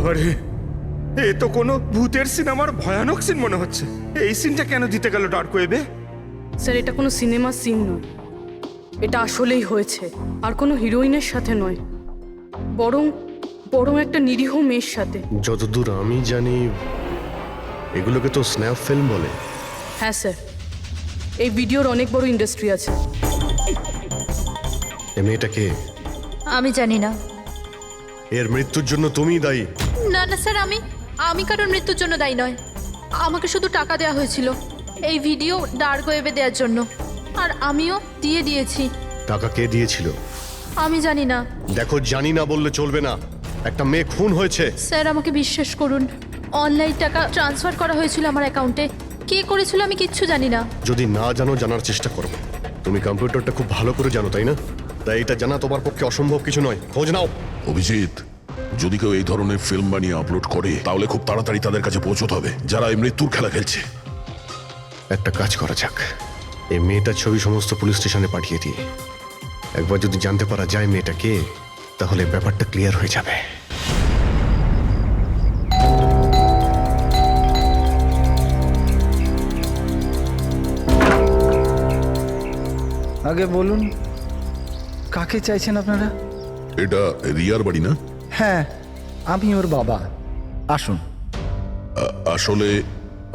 বাবারে, এ তো কোনো ভূতের সিনেমার ভয়ানক সিন মনে হচ্ছে। এই সিনটা কেন দিতে গেল ডার্ক ওয়েবে? স্যার, এটা কোনো সিনেমার সিন নয়, এটা আসলেই হয়েছে। আর কোনো হিরোইনের সাথে নয়, বরং বরং একটা নিরীহ মেয়ের সাথে। যতদূর আমি জানি এগুলোকে তো স্ন্যাপ ফিল্ম বলে। হ্যাঁ স্যার, এই ভিডিওর অনেক বড় ইন্ডাস্ট্রি আছে। এ মেয়েটাকে, আমি জানি না। এর মৃত্যুর জন্য তুমিই দায়ী। না না স্যার, আমি কারোর মৃত্যুর জন্য দায়ী নয়। আমাকে শুধু টাকা দেওয়া হয়েছিল এই ভিডিও ডার্ক ওয়েবে দেওয়ার জন্য, আর আমিও দিয়েছি। টাকা কে দিয়েছিল? আমি জানি না। দেখো, জানি না বললে চলবে না। একটা মেয়ে খুন হয়েছে। স্যার, আমাকে বিশ্বাস করুন, অনলাইন টাকা ট্রান্সফার করা হয়েছিল আমার অ্যাকাউন্টে। কে করেছিল আমি কিচ্ছু জানি না। যদি না জানো, জানার চেষ্টা করো। তুমি কম্পিউটারটা খুব ভালো করে জানো, তাই না? তাই এটা জানা তোমার পক্ষে অসম্ভব কিছু নয়। খোঁজ নাও। অভিজিৎ, যদি কেউ এই ধরনের ফিল্ম বানিয়ে আপলোড করে তাহলে খুব তাড়াতাড়ি তাদের কাছে পৌঁছতে হবে যারা এই মৃত্যুর খেলা খেলছে। একটা কাজ করা যাক, এই মেয়েটার ছবি সমস্ত পুলিশ স্টেশনে পাঠিয়ে দিই। একবার যদি জানতে পারা যায় মেয়েটা কে, তাহলে ব্যাপারটা ক্লিয়ার হয়ে যাবে। আগে বলুন, কাকে চাইছেন আপনারা? এটা রিয়ার বাড়ি না? হ্যাঁ, আমি ওর বাবা। আসুন। আসলে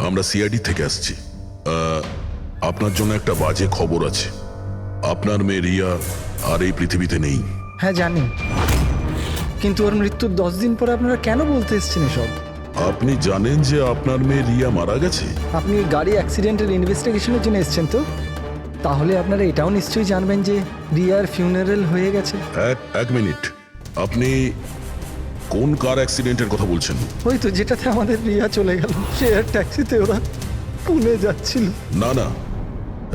আমরা সিআইডি থেকে আসছি। আপনার জন্য একটা বাজে খবর আছে। আপনার মেয়ে রিয়া আর এই পৃথিবীতে নেই। হ্যাঁ জানি, কিন্তু ওর মৃত্যুর 10 দিন পরে আপনারা কেন বলতে এসেছেন এসব? আপনি জানেন যে আপনার মেয়ে রিয়া মারা গেছে? আপনি গাড়ি অ্যাক্সিডেন্টের ইনভেস্টিগেশনের জন্য এসেছেন তো? তাহলে আপনারা এটাও নিশ্চয়ই জানবেন যে রিয়ার ফিউনারেল হয়ে গেছে। এক মিনিট, আপনি কোন কার অ্যাক্সিডেন্টের কথা বলছেন? ওই তো যেটাতে আমাদের রিয়া চলে গেল, শেয়ার ট্যাক্সিতে ওরা পুনে যাচ্ছিল। না না,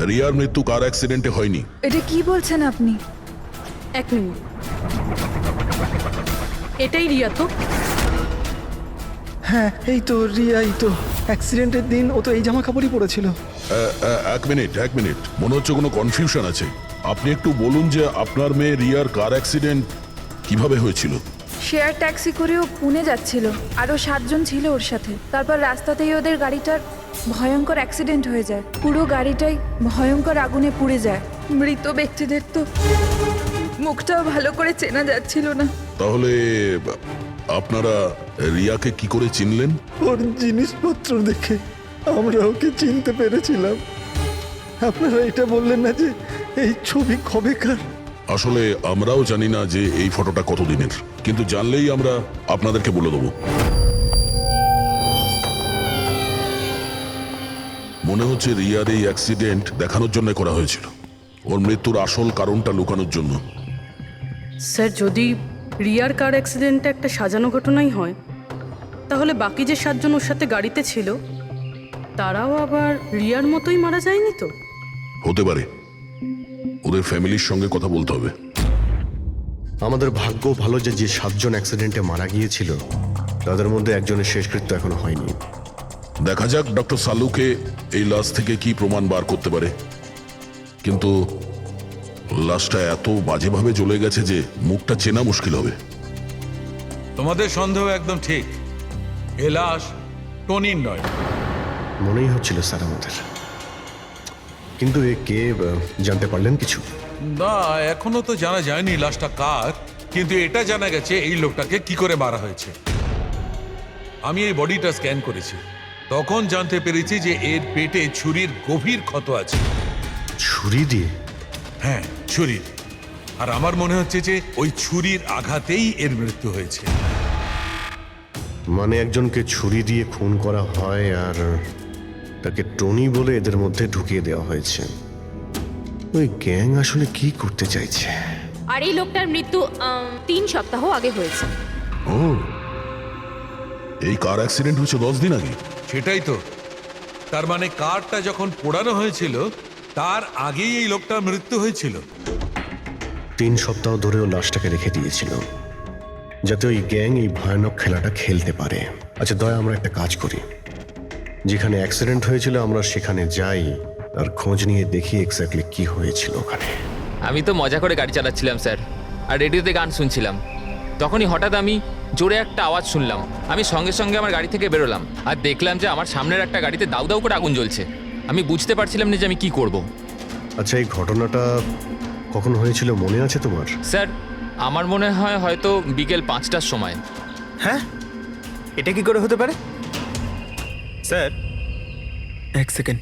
রিয়ার মৃত্যু কার অ্যাক্সিডেন্টে হয়নি। এটা কি বলছেন আপনি? এক মিনিট, এটাই রিয়া তো? হ্যাঁ, এই তো রিয়াই তো। অ্যাক্সিডেন্টের দিন ও তো এই জামা কাপড়ই পরেছিল। এক মিনিট, মনে হচ্ছে কোনো কনফিউশন আছে। আপনি একটু বলুন যে আপনার মেয়ে রিয়ার কার অ্যাক্সিডেন্ট কিভাবে হয়েছিল? শেয়ার ট্যাক্সি করেও পুনে যাচ্ছিল, আরও 7 জন ছিল ওর সাথে। তারপর রাস্তাতেই ওদের গাড়িটার ভয়ঙ্কর অ্যাক্সিডেন্ট হয়ে যায়। পুরো গাড়িটাই ভয়ঙ্কর আগুনে পুড়ে যায়। মৃত ব্যক্তিদের তো মুখটাও ভালো করে চেনা যাচ্ছিল না। তাহলে আপনারা রিয়াকে কি করে চিনলেন? ওর জিনিসপত্র দেখে আমরা ওকে চিনতে পেরেছিলাম। আপনারা এটা বললেন না যে এই ছবি কবেকার? আসলে আমরাও জানি না যে এই ফটোটা কতদিনের, কিন্তু জানলেই আমরা আপনাদেরকে বলে দেবো। মনে হচ্ছে রিয়ার এই অ্যাক্সিডেন্ট দেখানোর জন্য করা হয়েছিল, ওর মৃত্যুর আসল কারণটা লুকানোর জন্য। স্যার, যদি রিয়ার কার অ্যাক্সিডেন্টটা একটা সাজানো ঘটনাই হয়, তাহলে বাকি যে 7 জন ওর সাথে গাড়িতে ছিল তারাও আবার রিয়ার মতোই মারা যায়নি তো? হতে পারে, ওদের ফ্যামিলির সঙ্গে কথা বলতে হবে। আমাদের ভাগ্য ভালো যে 7 জন অ্যাক্সিডেন্টে মারা গিয়েছিল তাদের মধ্যে একজনের শেষকৃত্য এখনো হয়নি। দেখা যাক ডক্টর সালুকে এই লাশ থেকে কি প্রমাণ বার করতে পারে। কিন্তু লাশটা এত বাজেভাবে জ্বলে গেছে যে মুখটা চেনা মুশকিল হবে। তোমাদের সন্দেহ একদম ঠিক। এ লাশ টনির নয়। মনেই হচ্ছিল স্যার আমাদের, কিন্তু এ কে জানতে পারলেন কিছু? না, এখনো তো জানা যায়নি লাশটা কার, কিন্তু এটা জানা গেছে এই লোকটাকে কি করে মারা হয়েছে। আমি এই বডিটা স্ক্যান করেছি, তখন জানতে পেরেছি যে এর পেটে ছুরির গভীর ক্ষত আছে। ছুরি দিয়ে? হ্যাঁ, ছুরির। আর আমার মনে হচ্ছে যে ওই ছুরির আঘাতেই এর মৃত্যু হয়েছে। মানে একজনকে ছুরি দিয়ে খুন করা হয় আর তাকে টনি বলে এদের মধ্যে ঢুকিয়ে দেওয়া হয়েছে। ওই গ্যাং আসলে কি করতে চাইছে? আর এই লোকটার মৃত্যু 3 সপ্তাহ আগে হয়েছে। ও, এই কার অ্যাক্সিডেন্ট হয়েছে 10 দিন আগে? সেটাই তো। তার মানে কারটা যখন পোড়ানো হয়েছিল তার আগেই এই লোকটার মৃত্যু হয়েছিল। 3 সপ্তাহ ধরেও লাশটাকে রেখে দিয়েছিল যাতে ওই গ্যাং এই ভয়ানক খেলাটা খেলতে পারে। আচ্ছা দয়া, আমরা একটা কাজ করি, যেখানে অ্যাক্সিডেন্ট হয়েছিল আমরা সেখানে যাই আর খোঁজ নিয়ে দেখি এক্স্যাক্টলি কি হয়েছিল ওখানে। আমি তো মজা করে গাড়ি চালাচ্ছিলাম স্যার, আর রেডিওতে গান শুনছিলাম। তখনই হঠাৎ আমি জোরে একটা আওয়াজ শুনলাম। আমি সঙ্গে সঙ্গে আমার গাড়ি থেকে বেরোলাম আর দেখলাম যে আমার সামনের একটা গাড়িতে দাউ দাউ করে আগুন জ্বলছে। আমি বুঝতে পারছিলাম না যে আমি কি করব। আচ্ছা, এই ঘটনাটা কখন হয়েছিল মনে আছে তোমার? স্যার, আমার মনে হয় হয়তো বিকেল 5টার সময়। হ্যাঁ, এটা কি করে হতে পারে? স্যার, এক সেকেন্ড।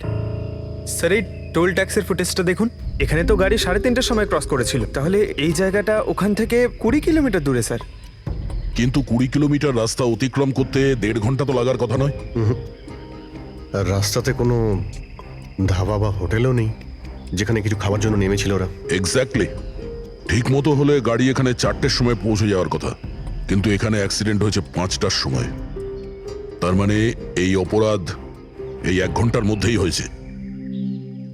স্যার, এই টোল ট্যাক্সের ফুটেজটা দেখুন। এখানে তো গাড়ি 3:30টার সময় ক্রস করেছিল, তাহলে এই জায়গাটা ওখান থেকে 20 কিলোমিটার দূরে স্যার। কিন্তু 20 কিলোমিটার রাস্তা অতিক্রম করতে 1.5 ঘন্টা তো লাগার কথা নয়। আর রাস্তাতে কোনো ধাবা বা হোটেলও নেই যেখানে কিছু খাবার জন্য নেমেছিল ওরা। এক্স্যাক্টলি, ঠিক মতো হলে গাড়ি এখানে 4টের সময় পৌঁছে যাওয়ার কথা, কিন্তু এখানে অ্যাক্সিডেন্ট হয়েছে 5টার সময়। তার মানে এই অপরাধ এই 1 ঘন্টার মধ্যেই হয়েছে।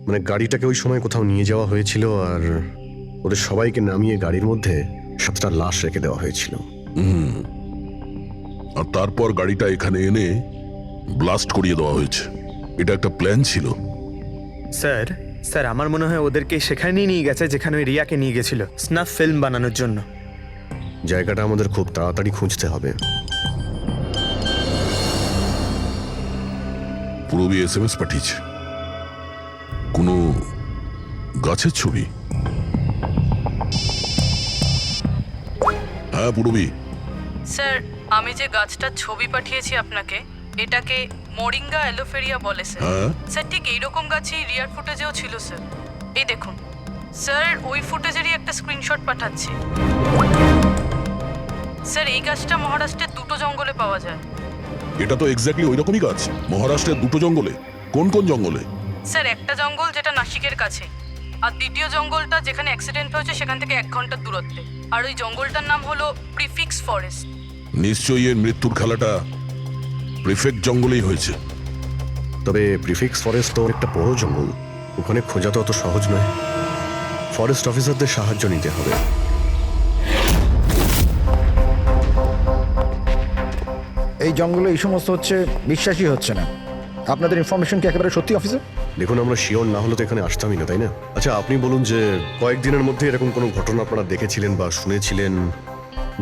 মানে গাড়িটাকে ওই সময় কোথাও নিয়ে যাওয়া হয়েছিল আর ওদের সবাইকে নামিয়ে গাড়ির মধ্যে 7টা লাশ রেখে দেওয়া হয়েছিল। আর তারপর গাড়িটা এখানে এনে ব্লাস্ট করিয়ে দেওয়া হয়েছে। এটা একটা প্ল্যান ছিল। স্যার, স্যার আমার মনে হয় ওদেরকে সেখানেই নিয়ে গেছে যেখানে ওই রিয়াকে নিয়ে গেছিল স্নাফ ফিল্ম বানানোর জন্য। জায়গাটা আমাদের খুব তাড়াতাড়ি খুঁজতে হবে। পূরবী SMS পাঠিয়েছে, কোনো গাছের ছবি। হ্যাঁ পূরবী। স্যার, আমি যে গাছটার ছবি পাঠিয়েছি আপনাকে, এটাকে মোরিঙ্গা অ্যালোফেরিয়া বলে স্যার। হ্যাঁ স্যার, ঠিক এইরকম গাছই রিয়ার ফুটেজেও ছিল স্যার। এই দেখুন স্যার, ওই ফুটেজেরই একটা স্ক্রিনশট পাঠাচ্ছি। স্যার, এই গাছটা মহারাষ্ট্রের 2টো জঙ্গলে পাওয়া যায়। এটা তো এক্স্যাক্টলি ওই রকমই গাছ। মহারাষ্ট্রের 2টো জঙ্গলে? কোন কোন জঙ্গলে? স্যার, একটা জঙ্গল যেটা নাসিকের কাছে, আর দ্বিতীয় জঙ্গলটা যেখানে অ্যাক্সিডেন্ট হয়েছে সেখান থেকে 1 ঘন্টার দূরত্বে। আর ওই জঙ্গলটার নাম হলো প্রিফিক্স ফরেস্ট। নিশ্চয়ই এর মৃত্যুর খেলাটা প্রিফেক্ট জঙ্গলেই হয়েছে। তবে প্রিফিক্স ফরেস্ট তো একটা বড় জঙ্গল, ওখানে খোঁজা তো অত সহজ নয়। ফরেস্ট অফিসারদের সাহায্য নিতে হবে। এই জঙ্গলে এই সমস্ত হচ্ছে, বিশ্বাসই হচ্ছে না। আপনাদের ইনফরমেশন কি একেবারে সত্যি অফিসার? দেখুন, আমরা শিওর না হলে তো এখানে আসতামই না, তাই না? আচ্ছা, আপনি বলুন যে কয়েকদিনের মধ্যে এরকম কোনো ঘটনা আপনারা দেখেছিলেন বা শুনেছিলেন?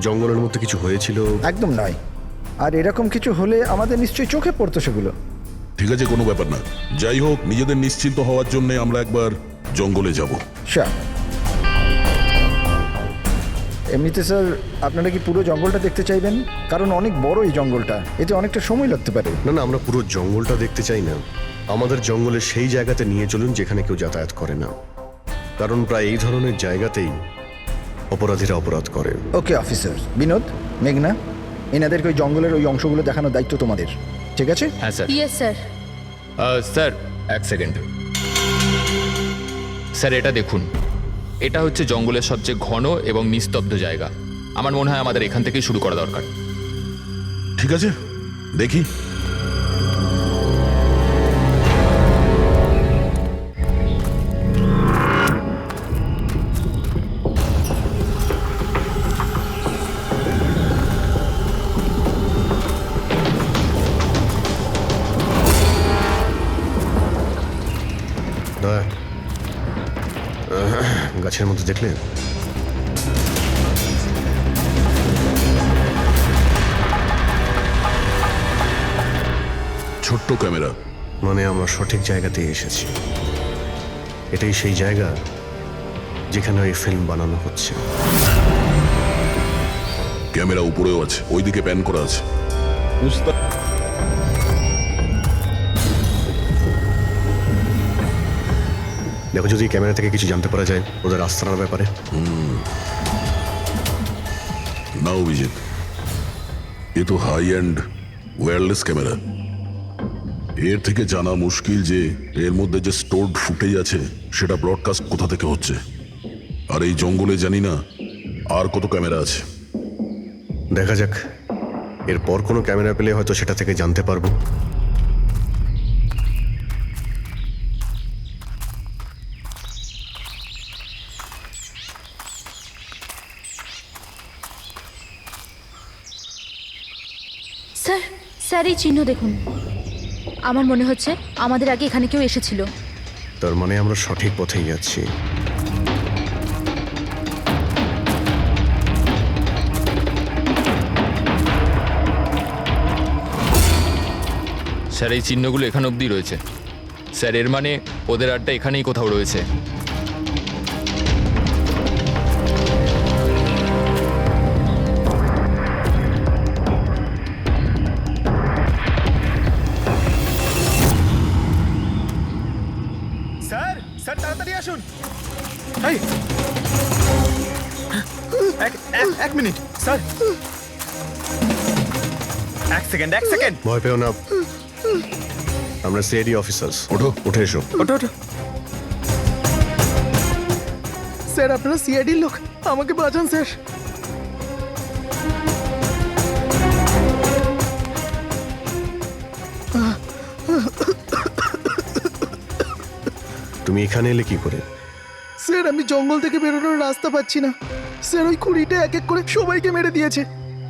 জঙ্গলের মধ্যে কিছু হয়েছিল? একদম নয়। আর এরকম কিছু হলে আমাদের নিশ্চয়ই চোখে পড়তো সেগুলো। ঠিক আছে, কোনো ব্যাপার না। যাই হোক, নিজেদের নিশ্চিন্ত হওয়ার জন্য আমরা একবার জঙ্গলে যাব। স্যার, এমনিতে স্যার আপনারা কি পুরো জঙ্গলটা দেখতে চাইবেন? কারণ অনেক বড় এই জঙ্গলটা, এতে অনেকটা সময় লাগতে পারে। না না, আমরা পুরো জঙ্গলটা দেখতে চাই না। আমাদের জঙ্গলে সেই জায়গাতে নিয়ে চলুন যেখানে কেউ যাতায়াত করে না, কারণ প্রায় এই ধরনের জায়গাতেই অপরাধীরা অপরাধ করে। Okay officer. বিনোদ, মেঘনা, এনাদেরকে ওই জঙ্গলের ওই অংশগুলো দেখানোর দায়িত্ব তোমাদের, ঠিক আছে? হ্যাঁ স্যার। Yes sir. স্যার, এক সেকেন্ড। স্যার, এটা দেখুন, এটা হচ্ছে জঙ্গলের সবচেয়ে ঘন এবং নিস্তব্ধ জায়গা। আমার মনে হয় আমাদের এখান থেকেই শুরু করা দরকার। ঠিক আছে, দেখি। গাছের মধ্যে দেখলেন? ছোট্ট ক্যামেরা। মানে আমরা সঠিক জায়গাতেই এসেছি। এটাই সেই জায়গা যেখানে ওই ফিল্ম বানানো হচ্ছে। ক্যামেরা উপরেও আছে, ওইদিকে প্যান করা আছে। দেখো, যদি ক্যামেরা থেকে কিছু জানতে পারা যায় ওদের আস্তানার ব্যাপারে। না অভিজিৎ, এ তো হাই অ্যান্ড ওয়্যারলেস ক্যামেরা। এর থেকে জানা মুশকিল যে এর মধ্যে যে স্টোরড ফুটেজ আছে সেটা ব্রডকাস্ট কোথা থেকে হচ্ছে। আর এই জঙ্গলে জানি না আর কত ক্যামেরা আছে। দেখা যাক, এরপর কোনো ক্যামেরা পেলে হয়তো সেটা থেকে জানতে পারবো। স্যার, স্যার এই চিহ্ন দেখুন। আমার মনে হচ্ছে আমাদের আগে এখানে কেউ এসেছিল। তার মানে আমরা সঠিক পথেই যাচ্ছি। স্যার এই চিহ্নগুলো এখান অবধি রয়েছে। স্যার এর মানে ওদের আড্ডা এখানেই কোথাও রয়েছে। স্যার স্যার তাড়াতাড়ি আসুন। এই এক মিনিট স্যার, এক সেকেন্ড। ভয় পেও না, আমরা সিআইডি অফিসার্স। ওঠো। উঠে এসো। ওটো ওটো। স্যার আপনারা সিআইডির লোক, আমাকে বাঁচান স্যার। তুমি এখানে এলে কি করে? স্যার আমি জঙ্গল থেকে বেরোনোর রাস্তা পাচ্ছি না স্যার, ওই খুঁড়িটা এক এক করে সবাইকে মেরে দিয়েছে।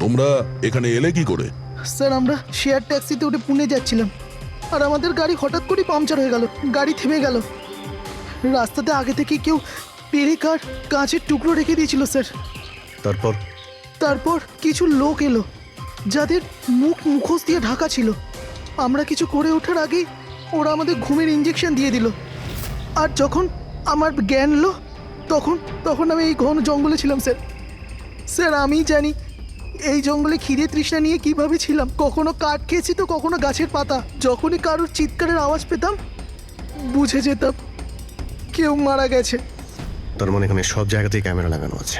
তোমরা এখানে এলে কি করে? স্যার আমরা শেয়ার ট্যাক্সিতে উঠে পুনে যাচ্ছিলাম, আর আমাদের গাড়ি হঠাৎ করে পাংচার হয়ে গেল, গাড়ি থেমে গেল। রাস্তাতে আগে থেকে কেউ পেরেক আর কাঁচের টুকরো রেখে দিয়েছিল স্যার। তারপর কিছু লোক এলো যাদের মুখোশ দিয়ে ঢাকা ছিল। আমরা কিছু করে ওঠার আগেই ওরা আমাদের ঘুমের ইঞ্জেকশন দিয়ে দিল। আর যখন আমার জ্ঞান এলো তখন আমি এই ঘন জঙ্গলে ছিলাম স্যার। স্যার আমি জানি এই জঙ্গলে খিদে তৃষ্ণা নিয়ে কিভাবে ছিলাম। কখনো কাঠ খেয়েছি তো কখনো গাছের পাতা। যখনই কারোর চিৎকারের আওয়াজ পেতাম বুঝে যেতাম কেউ মারা গেছে। তার মানে এখানে সব জায়গাতেই ক্যামেরা লাগানো আছে।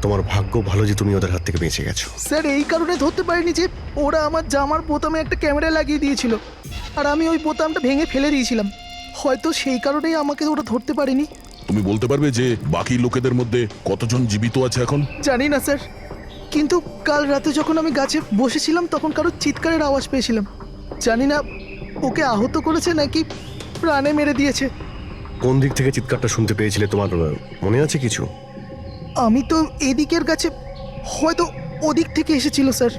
তোমার ভাগ্য ভালো যে তুমি ওদের হাত থেকে বেঁচে গেছো। স্যার এই কারণে ধরতে পারিনি যে ওরা আমার জামার বোতামে একটা ক্যামেরা লাগিয়ে দিয়েছিল, আর আমি ওই বোতামটা ভেঙে ফেলে দিয়েছিলাম। হয়তো সেই কারণেই আমাকে ওরা ধরতে পারেনি। তুমি বলতে পারবে যে বাকি লোকেদের মধ্যে কতজন জীবিত আছে এখন? জানি না স্যার, কিন্তু কাল রাতে যখন আমি গাছে বসেছিলাম তখন কারোর চিৎকারের আওয়াজ পেয়েছিলাম। জানি না ওকে আহত করেছে নাকি প্রাণে মেরে দিয়েছে। কোন দিক থেকে চিৎকারটা শুনতে পেয়েছিলে তোমার মনে আছে কিছু? আমি তো এদিকের গাছে, হয়তো ওদিক থেকে এসেছিল স্যার।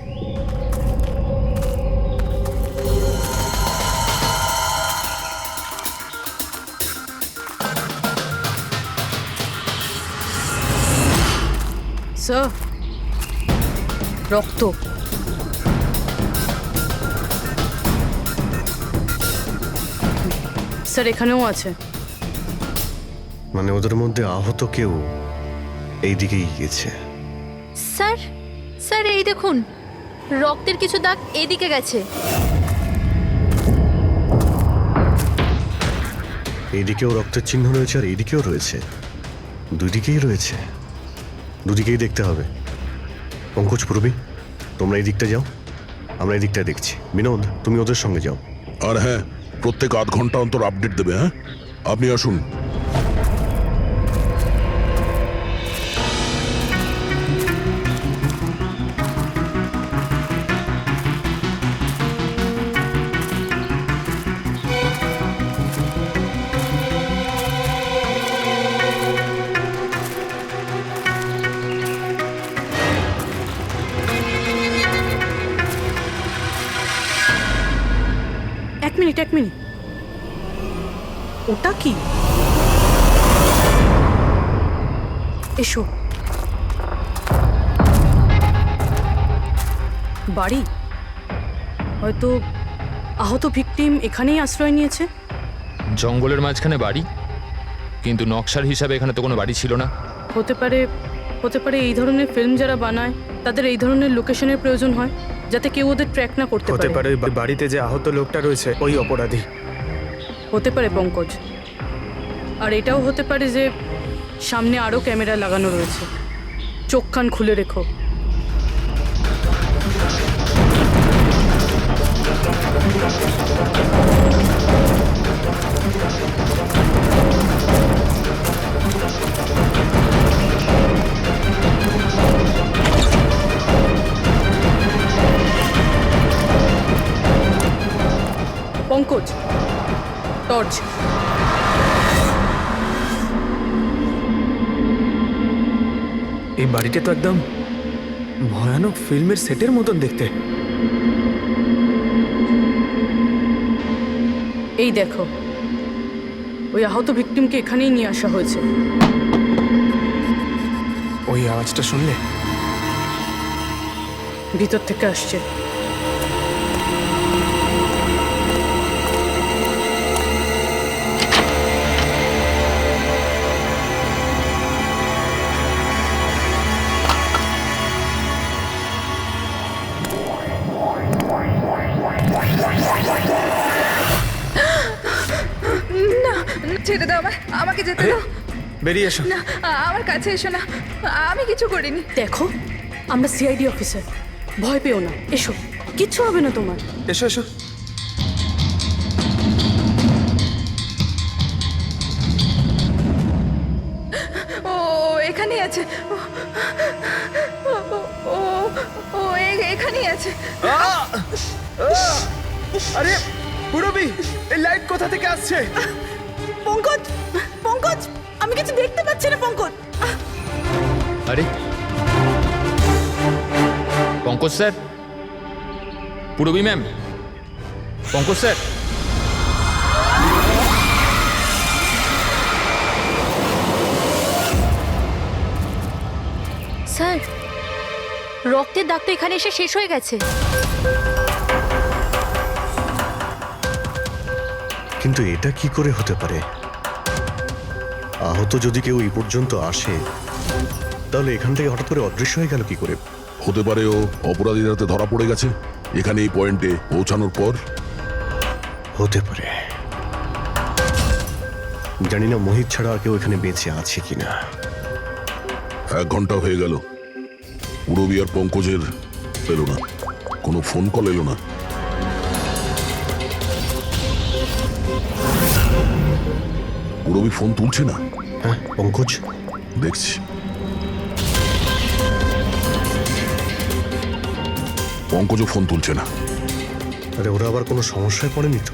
স্যার রক্ত। স্যার এখানেও আছে। মানে ওদের মধ্যে আহত কেউ এই দিকেই গিয়েছে। স্যার এই দেখুন, রক্তের কিছু দাগ এদিকে গেছে। এইদিকেও রক্তের চিহ্ন রয়েছে আর এইদিকেও রয়েছে, দুদিকেই রয়েছে। দুদিকেই দেখতে হবে। পঙ্কজ, পূর্বী, তোমরা এই দিকটা যাও, আমরা এই দিকটা দেখছি। বিনোদ, তুমি ওদের সঙ্গে যাও। আর হ্যাঁ, প্রত্যেক আধ ঘন্টা অন্তর আপডেট দেবে। হ্যাঁ, আপনি আসুন। এক মিনিট, ওটা কি? এসো। বাড়ি, হয়তো আহত ভিকটিম এখানেই আশ্রয় নিয়েছে। জঙ্গলের মাঝখানে বাড়ি, কিন্তু নকশার হিসাবে এখানে তো কোনো বাড়ি ছিল না। হতে পারে এই ধরনের ফিল্ম যারা বানায় তাদের এই ধরনের লোকেশনের প্রয়োজন হয়, যাতে কেউ ওদের ট্র্যাক না করতে হতে পারে। পারে ওই বাড়িতে যে আহত লোকটা রয়েছে ওই অপরাধী। হতে পারে পঙ্কজ। আর এটাও হতে পারে যে সামনে আরও ক্যামেরা লাগানো রয়েছে। চোখ কান খুলে রেখো। পঙ্কজ, টর্চ। এই বাড়িটা তো একদম ভয়ানক ফিল্মের সেটের মতন দেখতে। এই দেখো, ওই আহত ভিকটিমকে এখানেই নিয়ে আসা হয়েছে। ওই আওয়াজটা শুনলে? ভিতর থেকে আসছে। ছেড়ে দাও আমায়, আমাকে যেতে দাও। বেরিয়ে এসো। না, আমার কাছে এসো না, আমি কিছু করিনি। দেখো, আমরা সিআইডি অফিসার, ভয় পেও না, এসো, কিচ্ছু হবে না তোমার। এসো এসো। ও এখানেই আছে, ও ও ও এখানেই আছে। আরে পুরবি, এই লাইট কোথা থেকে আসছে? পঙ্কজ, পঙ্কজ, আমি কিছু দেখতে পাচ্ছি না পঙ্কজ। আরে Pankaj sir, Purabi ma'am, Pankaj sir. Sir, রক্তের দাগ তো এখানে এসে শেষ হয়ে গেছে। কিন্তু এটা কি করে হতে পারে? আহত যদি কেউ এই পর্যন্ত আসে, তাহলে এখান থেকে হঠাৎ করে অদৃশ্য হয়ে গেল কি করে? হতে পারে ও অপরাধীর হাতে ধরা পড়ে গেছে এখানে এই পয়েন্টে পৌঁছানোর পর। হতে পারে। জানি না মোহিত ছাড়া আর কেউ এখানে বেঁচে আছে কিনা। 1 ঘন্টা হয়ে গেল, পুরবী আর পঙ্কজের এলো না, কোনো ফোন কল এলো না। পুরবী ফোন তুলছে না। হ্যাঁ পঙ্কজ, দেখছি। পঙ্কজও ফোন তুলছে না। আরে ওরা আবার কোনো সমস্যায় পড়েনি তো?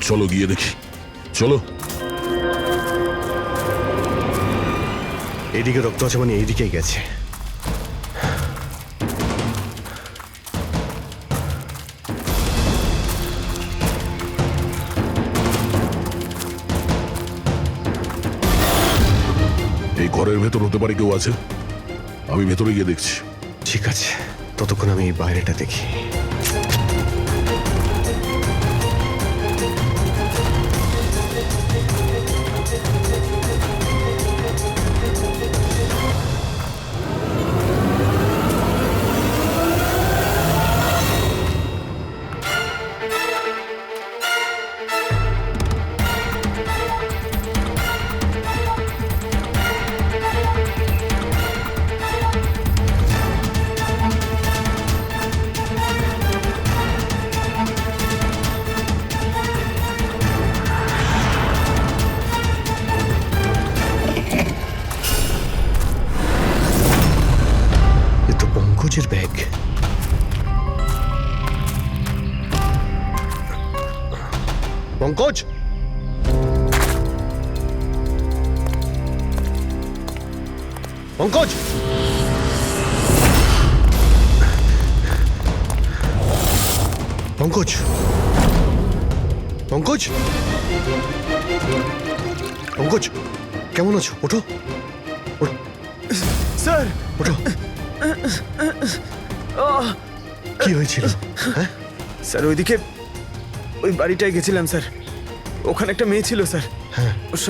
চলো গিয়ে দেখি, চলো। এইদিকে রক্ত আছে মানে এইদিকেই গেছে। এই ঘরের ভেতর হতে পারে কেউ আছে, আমি ভেতরে গিয়ে দেখছি। ঠিক আছে, ততক্ষণ আমি এই বাইরেটা দেখি। পঙ্কজের ব্যাগ। পঙ্কজ, পঙ্কজ, পঙ্কজ, পঙ্কজ, পঙ্কজ, কেমন আছো? ওঠো, স্যার ওঠো। কি হয়েছিল? হ্যাঁ স্যার, ওইদিকে ওই বাড়িটায় গেছিলাম স্যার, ওখানে একটা মেয়ে ছিল স্যার। হ্যাঁ, ওর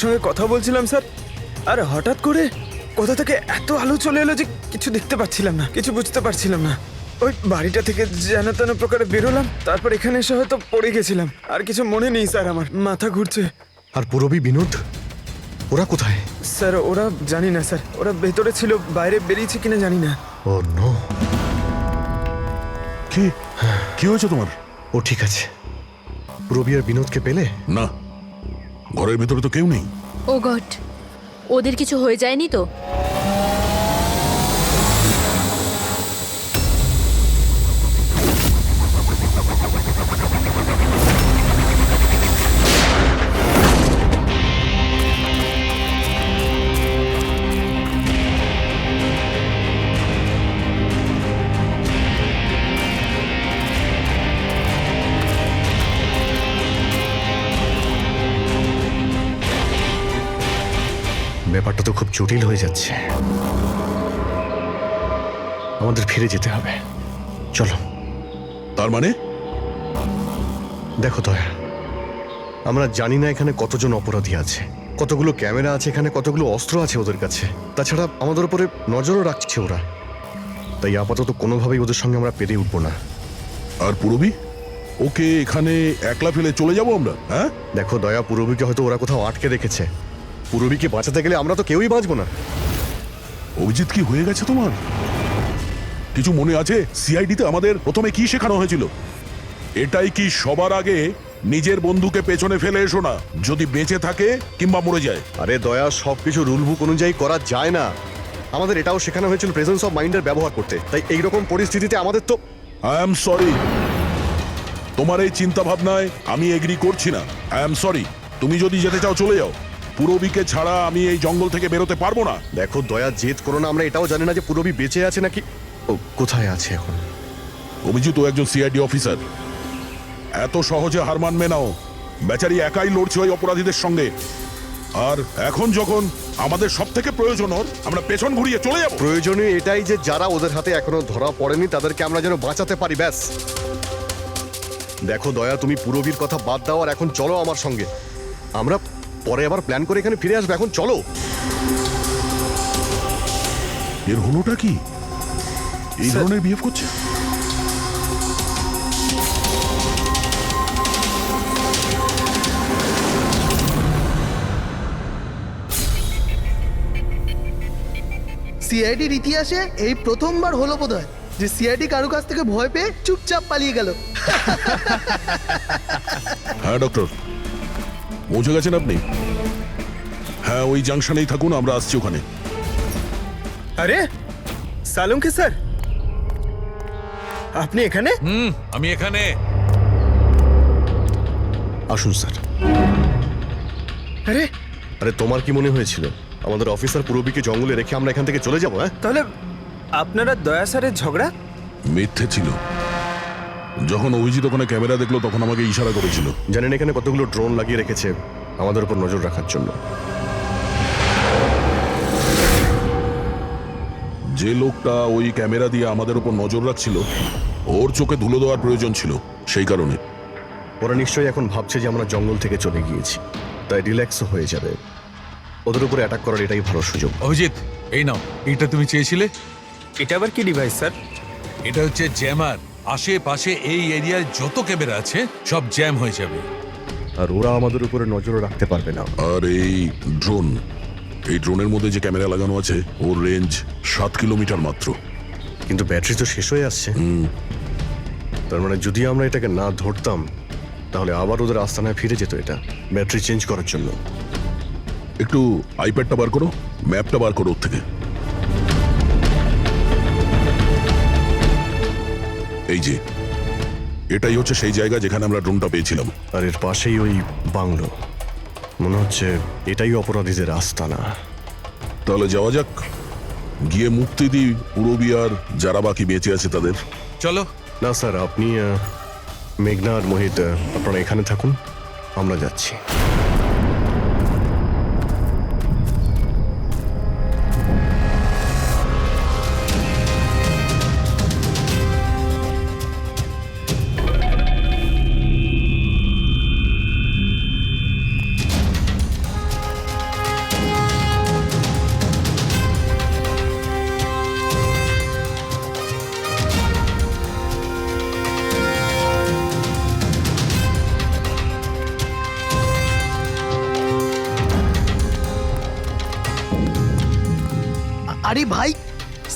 সঙ্গে কথা বলছিলাম স্যার, আর হঠাৎ করে কোথা থেকে এত আলো চলে এলো যে কিছু দেখতে পাচ্ছিলাম না, কিছু বুঝতে পারছিলাম না। ওই বাড়িটা থেকে যেন তেন প্রকারে বেরোলাম, তারপর এখানে এসে হয়তো পড়ে গেছিলাম। আর কিছু মনে নেই স্যার, আমার মাথা ঘুরছে। আর পুরবী, বিনোদ, ওরা কোথায়? স্যার ওরা জানি না স্যার, ওরা ভেতরে ছিল, বাইরে বেরিয়েছে কিনা জানি না। ও নো। কি হয়েছে তোমার? ও ঠিক আছে। পুরবী আর বিনোদকে পেলে? না, ঘরের ভেতরে তো কেউ নেই। ও গড, ওদের কিছু হয়ে যায়নি তো? ব্যাপারটা তো খুব জটিল হয়ে যাচ্ছে। আমাদের ফিরে যেতে হবে, চলো। তার মানে? দেখো দয়া, আমরা জানি না এখানে কতজন অপরাধী আছে, কতগুলো ক্যামেরা আছে এখানে, কতগুলো অস্ত্র আছে ওদের কাছে। তাছাড়া আমাদের উপরে নজরও রাখছে ওরা। তাই আপাতত কোনোভাবেই ওদের সঙ্গে আমরা পেরে উঠবো না। আর পুরবী? ওকে এখানে একলা ফেলে চলে যাব আমরা? হ্যাঁ, দেখো দয়া, পূরবীকে হয়তো ওরা কোথাও আটকে রেখেছে। পূরবীকে বাঁচাতে গেলে আমরা তো কেউই বাঁচবো না। অভিজিৎ কি হয়ে গেছে তোমার? কিছু মনে আছে সিআইডিতে আমাদের প্রথমে কি শেখানো হয়েছিল? এটাই কি সবার আগে নিজের বন্ধুকে পেছনে ফেলে এসো না, যদি বেঁচে থাকে কিংবা মরে যায়। আরে দয়া, সবকিছু রুল বুক অনুযায়ী করা যায় না। আমাদের এটাও শেখানো হয়েছিল প্রেজেন্স অফ মাইন্ডের ব্যবহার করতে। তাই এইরকম পরিস্থিতিতে আমাদের তো আই এম সরি, তোমার এই চিন্তা ভাবনায় আমি এগ্রি করছি না। আই এম সরি, তুমি যদি যেতে চাও চলে যাও। পূরবীকে ছাড়া আমি এই জঙ্গল থেকে বেরোতে পারবো না। দেখো দয়া, জেদ করো না। আমরা এটাও জানি না যে পূরবী বেঁচে আছে নাকি ও কোথায় আছে এখন। অভিজিৎ ও একজন সিআইডি অফিসার, এত সহজে হার মানবে নাও। বেচারি একাই লড়ছে ওই অপরাধীদের সঙ্গে। আর এখন যখন আমাদের সব থেকে প্রয়োজন ওর, আমরা পেছন ঘুরিয়ে চলে যাব। প্রয়োজনীয় এটাই যে যারা ওদের হাতে এখনো ধরা পড়েনি তাদেরকে আমরা যেন বাঁচাতে পারি, ব্যাস। দেখো দয়া, তুমি পূরবীর কথা বাদ দাও আর এখন চলো আমার সঙ্গে। আমরা পরে আবার প্ল্যান করে এখানে ফিরে আসবো, এখন চলো। এর হলোটা কি? এই ধরনের বিহেভ করছে? সিআইডির ইতিহাসে এই প্রথমবার হলো বোধহয় যে সিআইডি কারো কাছ থেকে ভয় পেয়ে চুপচাপ পালিয়ে গেল। হ্যাঁ ডক্টর, পৌঁছে গেছেন আপনি? হ্যাঁ, ওই জাংশনেই থাকুন, আমরা আসছি ওখানে। আরে সালুঙ্কি স্যার, আপনি এখানে? আমি এখানে। আসুন স্যার। আরে আরে তোমার কি মনে হয়েছিল আমাদের অফিসার পূরবীকে জঙ্গলে রেখে আমরা এখান থেকে চলে যাবো? হ্যাঁ, তাহলে আপনারা দয়া স্যারের ঝগড়া? মিথ্যে ছিল। যখন অভিজিৎ ওখানে ক্যামেরা দেখলো তখন আমাকে ইশারা করেছিল। জানেন এখানে কতগুলো ড্রোন লাগিয়ে রেখেছে আমাদের উপর নজর রাখার জন্য। যে লোকটা ওই ক্যামেরা দিয়ে আমাদের উপর নজর রাখছিল, ওর চোখে ধুলো দেওয়ার প্রয়োজন ছিল, সেই কারণে। ওরা নিশ্চয়ই এখন ভাবছে যে আমরা জঙ্গল থেকে চলে গিয়েছি, তাই রিল্যাক্সও হয়ে যাবে। ওদের উপরে অ্যাটাক করার এটাই ভালো সুযোগ। অভিজিৎ, এই নাও, এইটা তুমি চেয়েছিলে। এটা আবার কি ডিভাইস স্যার? এটা হচ্ছে জ্যামার। আশেপাশে এই এরিয়ায় যত ক্যামেরা আছে সব জ্যাম হয়ে যাবে। আর ওরা আমাদের উপরে নজর রাখতে পারবে না। আর এই ড্রোন, এই ড্রোনের মধ্যে যে ক্যামেরা লাগানো আছে ওর রেঞ্জ 7 কিলোমিটার মাত্র। কিন্তু ব্যাটারি তো শেষ হয়ে আসছে। তার মানে যদি আমরা এটাকে না ধরতাম তাহলে আবার ওদের আস্তানায় ফিরে যেত এটা ব্যাটারি চেঞ্জ করার জন্য। একটু আইপ্যাডটা বার করো, ম্যাপটা বার করো ওর থেকে। এই যে, এটাই হচ্ছে সেই জায়গা যেখানে আমরা ড্রোনটা পেয়েছিলাম। আর এর পাশেই ওই বাংলো। মনে হচ্ছে এটাই অপরাধীদের আস্তানা। তাহলে যাওয়া যাক, গিয়ে মুক্তি দিই পূরবী আর যারা বাকি বেঁচে আছে তাদের। চলো। না স্যার, আপনি মেঘনা আর মোহিত আপনারা এখানে থাকুন, আমরা যাচ্ছি। আরে ভাই,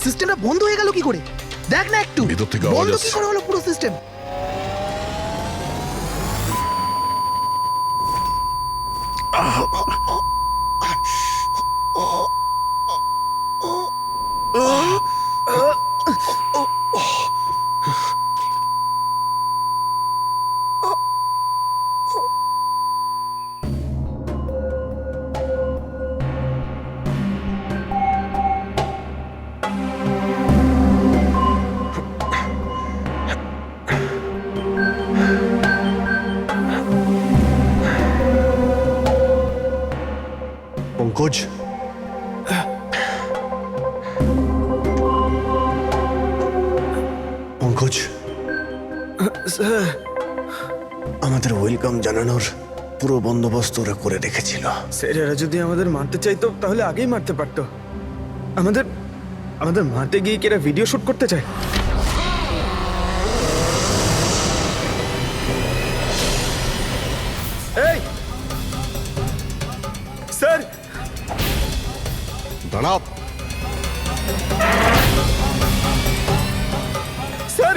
সিস্টেমটা বন্ধ হয়ে গেল কি করে? দেখ না একটু, ভিতর থেকে আওয়াজ বন্ধ কি আসছে। করে হলো পুরো সিস্টেম? পঙ্কজ, পঙ্কজ, আমাদের ওয়েলকাম জানানোর পুরো বন্দোবস্ত ওরা করে রেখেছিল। স্যার, এরা যদি আমাদের মারতে চাইতো তাহলে আগেই মারতে পারতো। আমাদের আমাদের মারতে গিয়ে কি এরা ভিডিও শুট করতে চায়? আপ। স্যার,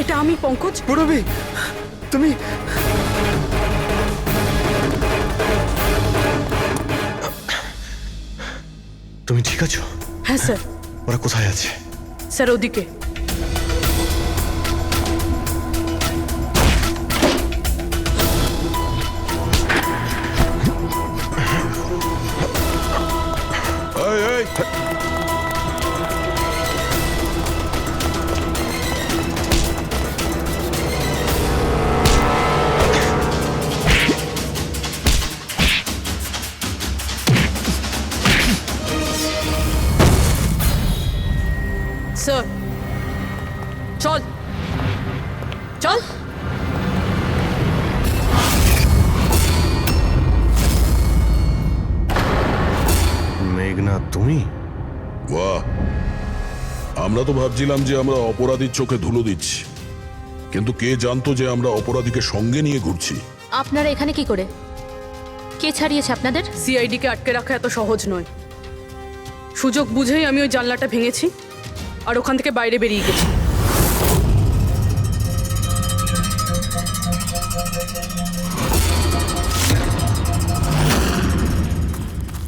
এটা আমি পঙ্কজ। পূরবী, তুমি তুমি ঠিক আছো? হ্যাঁ স্যার। ওরা কোথায় আছে? স্যার ওদিকে। এই, এই, স্যার চল চল। মেঘনা, তুমি? বাহ, আমরা তো ভাবছিলাম যে আমরা অপরাধীর চোখে ধুলো দিচ্ছি, কিন্তু কে জানতো যে আমরা অপরাধীকে সঙ্গে নিয়ে ঘুরছি। আপনারা এখানে কি করে? কে ছাড়িয়েছে আপনাদের? সিআইডিকে আটকে রাখা এত সহজ নয়। সুযোগ বুঝেই আমি ওই জানলাটা ভেঙেছি আর ওখান থেকে বাইরে বেরিয়ে গেছি।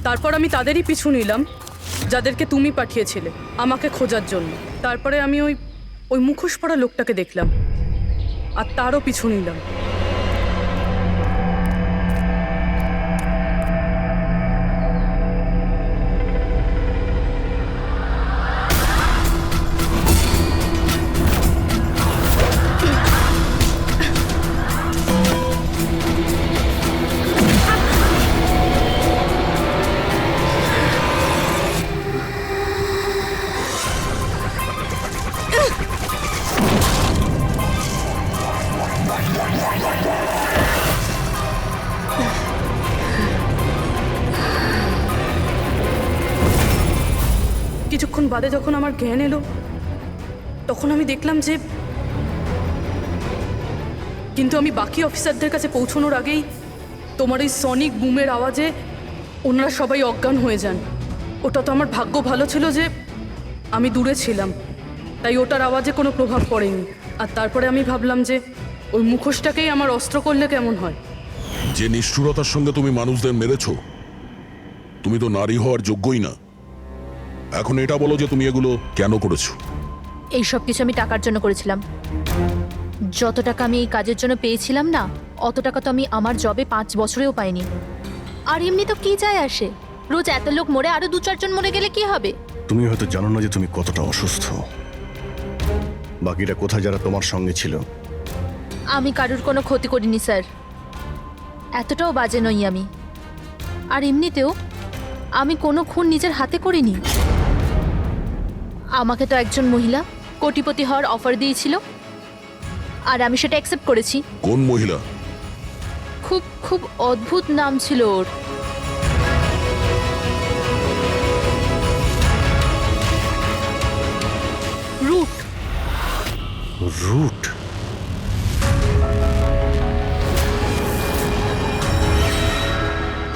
তারপর আমি তাদেরই পিছু নিলাম যাদেরকে তুমি পাঠিয়েছিলে আমাকে খোঁজার জন্য। তারপরে আমি ওই মুখোশ পরা লোকটাকে দেখলাম আর তারও পিছু নিলাম। কিছুক্ষণ বাদে যখন আমার জ্ঞান এলো তখন আমি দেখলাম যে, কিন্তু আমি বাকি অফিসারদের কাছে পৌঁছানোর আগেই তোমার এই সনিক বুমের আওয়াজে ওনারা সবাই অজ্ঞান হয়ে যান। ওটা তো আমার ভাগ্য ভালো ছিল যে আমি দূরে ছিলাম, তাই ওটার আওয়াজে কোনো প্রভাব পড়েনি। আর তারপরে আমি ভাবলাম যে ওই মুখোশটাকেই আমার অস্ত্র করলে কেমন হয়। যে নিষ্ঠুরতার সঙ্গে তুমি মানুষদের মেরেছো, তুমি তো নারী হওয়ার যোগ্যই না। এখন এটা বলো যে তুমি এগুলো কেন করেছো? এই সব কিছু আমি টাকার জন্য করেছিলাম। যত টাকা আমি এই কাজের জন্য পেয়েছিলাম না, অত টাকা তো আমি আমার জবে 5 বছরেও পাইনি। আর এমনি তো কি যায় আসে, রোজ এত লোক মরে আরো 2-4 জন মরে গেলে কি হবে? তুমি হয়তো জানো না যে তুমি কতটা অসুস্থ। বাকিরা কোথায় যারা তোমার সঙ্গে ছিল? আমি কারুর কোনো ক্ষতি করিনি স্যার, এতটাও বাজে নই আমি। আর এমনিতেও আমি কোনো খুন নিজের হাতে করিনি। আমাকে তো একজন মহিলা কোটিপতি হওয়ার অফার দিয়েছিল আর আমি সেটা অ্যাকসেপ্ট করেছি। কোন মহিলা? খুব খুব অদ্ভুত নাম ছিল ওর। রুট। রুট?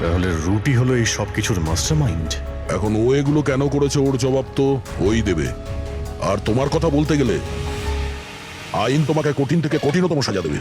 তাহলে রুটই হলো এই সব কিছুর মাস্টারমাইন্ড। এখন ও এগুলো কেন করেছে ওর জবাব তো ওই দেবে। আর তোমার কথা বলতে গেলে আইন তোমাকে কঠিন থেকে কঠিনতম সাজা দেবে।